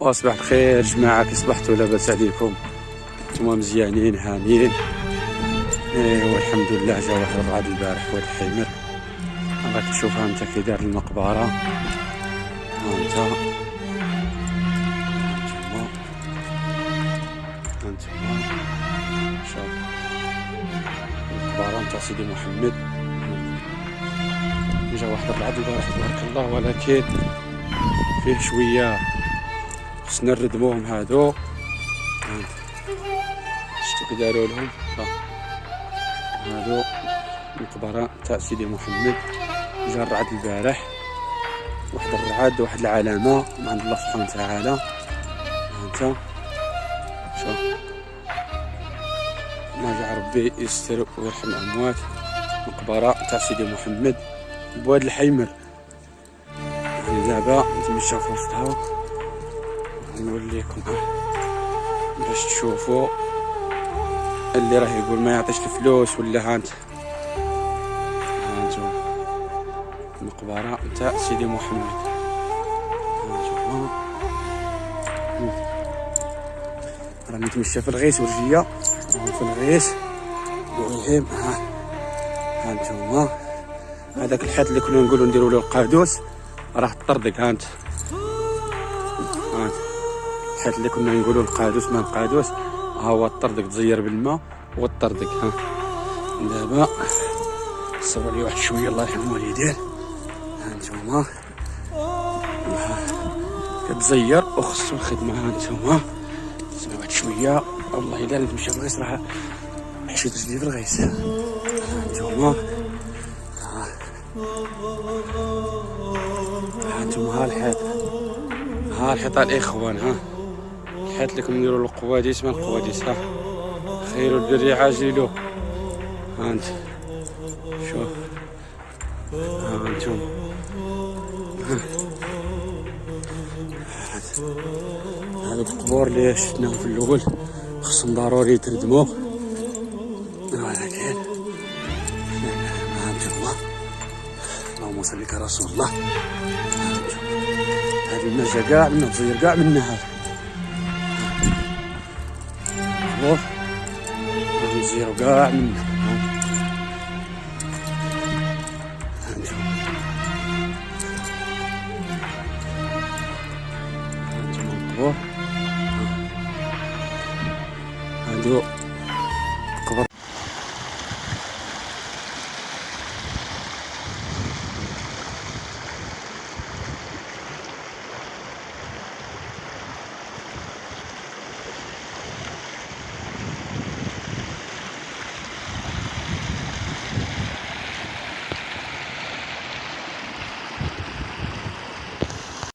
واصبح الخير جماعة، كي صبحتوا لاباس عليكم؟ نتوما مزيانين هانيين؟ ايوا الحمد لله. جا واحد الرعد البارح واد الحمر، راك تشوفها انت كي دار المقبرة. ها انتما شوف المقبرة نتاع سيدي محمد. جا واحد الرعد البارح تبارك الله، ولكن فيه شوية خصنا نردموهم هادو. شتو كي داروا لهم هادو المقبرة تاع سيدي محمد. جا الرعد البارح، واحد الرعد واحد العلامة من عند الله سبحانه وتعالى. انت شوف نرجع ربي يستر ويرحم الأموات. مقبرة تاع سيدي محمد بواد الحيمر. يعني دابا نتمشى في وسطها ونوريكم باش تشوفوا. اللي راه يقول ما يعطيش الفلوس ولا هانت المقبرة تاع سيدي محمد. راني نتمشى في الغيس ورجية في الغيس. المهم ها انتوما هذاك الحيط اللي كنا نقولوا نديروا له القادوس راه طردق. هانت الحيط اللي كنا نقولوا القادوس ما القادوس، ها هو الطردق تزير بالماء والطردق. ها دابا صبروا لي واحد شويه الله يرحم الوالدين. هانتوما كتزير وخصو الخدمه. هانتوما صبروا واحد شويه، والله الا نتمشى في الغيس راه حشيت رجلي في الغيس. هانتوما ها الحيط، ها الحيط الاخوان. ها الحيط اللي كنا نديرو القواديس ما القواديس. ها خير البر عاجلو. ها انت شوف، ها انتم هذوك القبور اللي شفناهم في الاول خصهم ضروري يتردموا، ولكن ها انتم اللهم صل على رسول الله. هذه الماء جا كاع من تزير كاع من النهار. القبور غادي يزيرو كاع من القبور. هادو